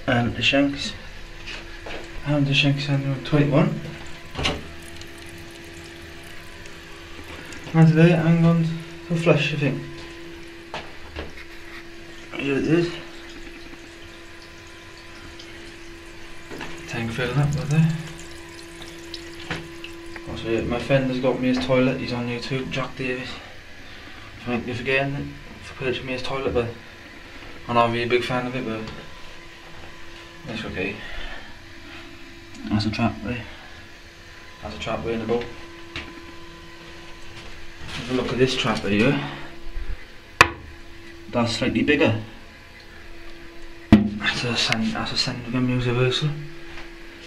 the Shanks. And the Shanks Sandringham 21. And today I'm going to flush, I think. Here it is. Tank filling up right there. Also, yeah, my friend has got me his toilet. He's on YouTube, Jack Davis. Thank you again for purchasing me his toilet, but I'm not really a big fan of it, but it's okay. That's a trap way. That's a trap way in the boat. Have a look at this trapper here. That's slightly bigger. That's a Sandringham universal.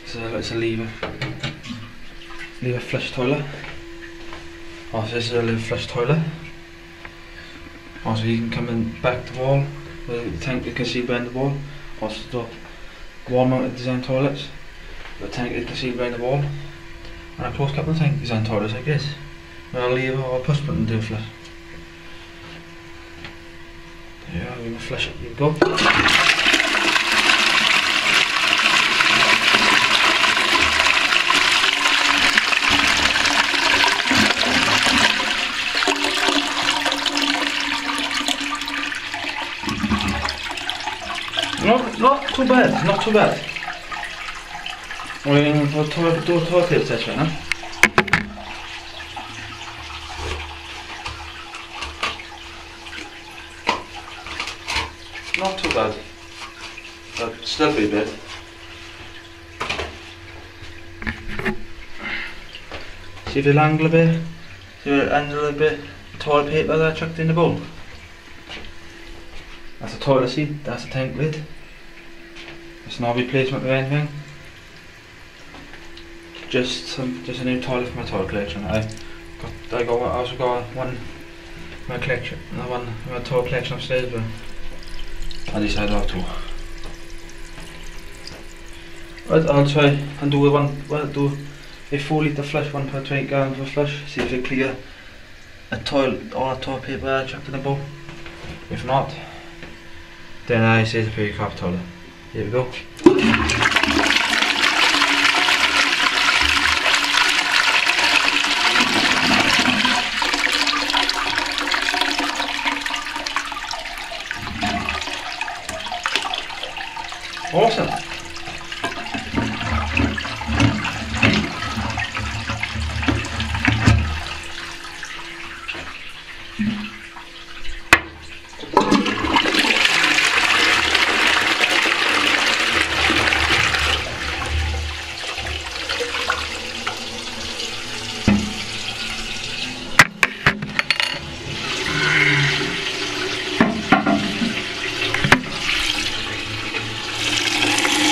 It's a lever flush toilet. Also, this is a lever flush toilet. Also, you can come in back the wall with the tank you can see behind the wall. Also, the wall mounted design toilets. The tank you can see behind the wall. And a close couple of tank design toilets like this. With a lever or a push button to flush. Yeah, we're going to flush it. Here we go. Not too bad, not too bad. We're going to do a toilet test right now. Not too bad, but still pretty bad. See if it'll angle a bit, see if it'll angle a bit, toilet paper that I chucked in the bowl. That's a toilet seat, that's a tank lid. It's not a replacement or anything. Just a new toilet for my toilet collection. I also got one in my collection, another one in my toilet collection upstairs, but I decided not to. Right, I'll try and do a 4 litre flush, 1.20 gallons of flush, see if it clear a toilet, all the toilet paper I chucked in the bowl. If not, then I say it's a pretty crap toilet. Here we go. Awesome.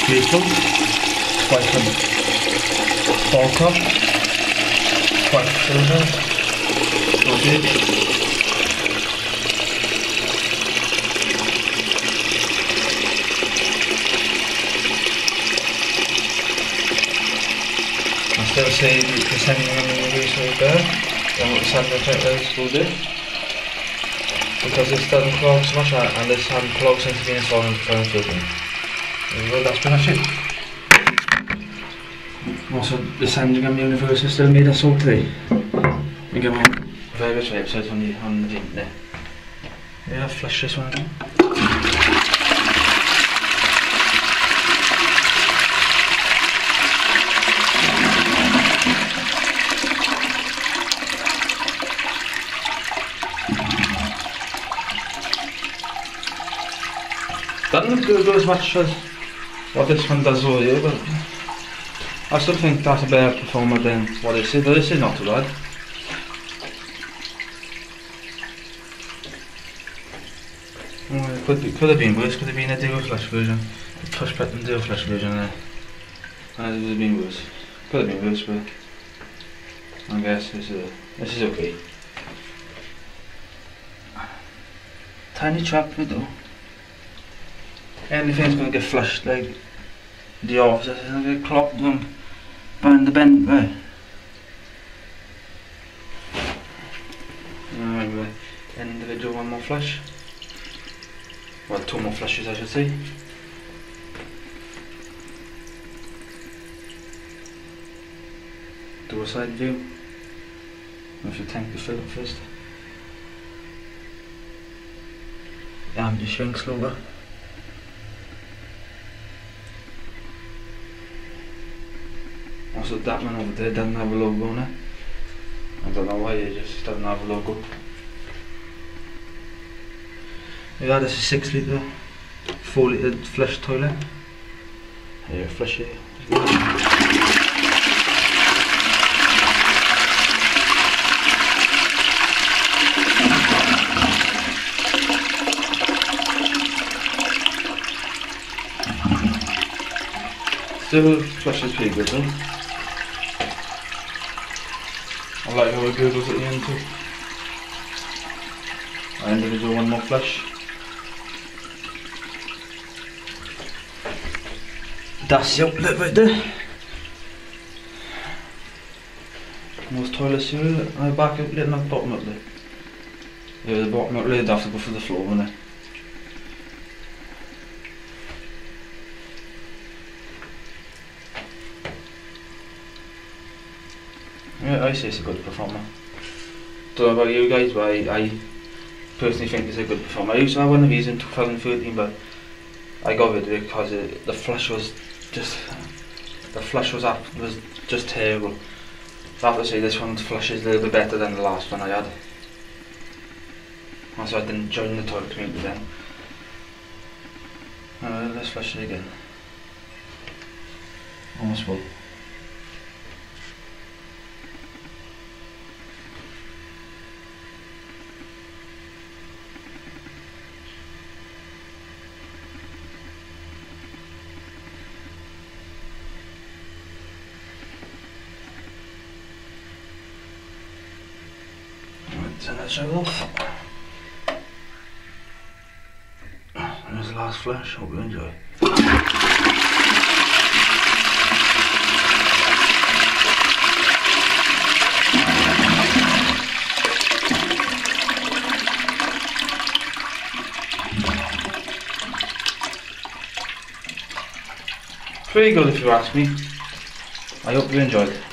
Beautiful. Quite some ball top. Quite silver. Okay. I still say the Sandringham universal there. And what the Sandringham is will do. Because this doesn't clog so much and this clogs since it's been installed in the filter. Well, that's pretty much it. Also, the Sandringham universe is still made us all today. We get more various websites on the internet. Yeah, I'll flush this one again. Doesn't look good as much as what this one does over here, but I still think that's a better performer than what this is, but this is not too bad. Well, it could have been worse, could have been a dual flash version, a push button dual flash version and it would have been worse. Could have been worse, but I guess this is okay. Tiny trap though. Anything's going to get flushed, like the office is going to get clogged behind the bend way. Anyway, individual one more flush. Well, 2 more flushes I should say. do a side view. If your tank is filled up first. Armitage Shanks logo. Also that one over there doesn't have a logo on it. I don't know why, it just doesn't have a logo. Yeah, this is 6 litre, 4 litre flush toilet. Here, flush it. Still flushes pretty good though. I like how it gurgles at the end too. And then we do one more flush. That's the outlet right there. Most toilets here, back outlet, not bottom outlet. Yeah, the bottom outlet would have to go for the floor, wouldn't it? Yeah, I say it's a good performer. Don't know about you guys, but I personally think it's a good performer. I used to have one of these in 2013, but I got rid of it because the flush was just terrible. So I have to say this one's flush is a little bit better than the last one I had. Also I didn't join the toilet community then. Let's flush it again. Almost full. Turn that show off. And there's the last flash. Hope you enjoy. Pretty good if you ask me. I hope you enjoyed.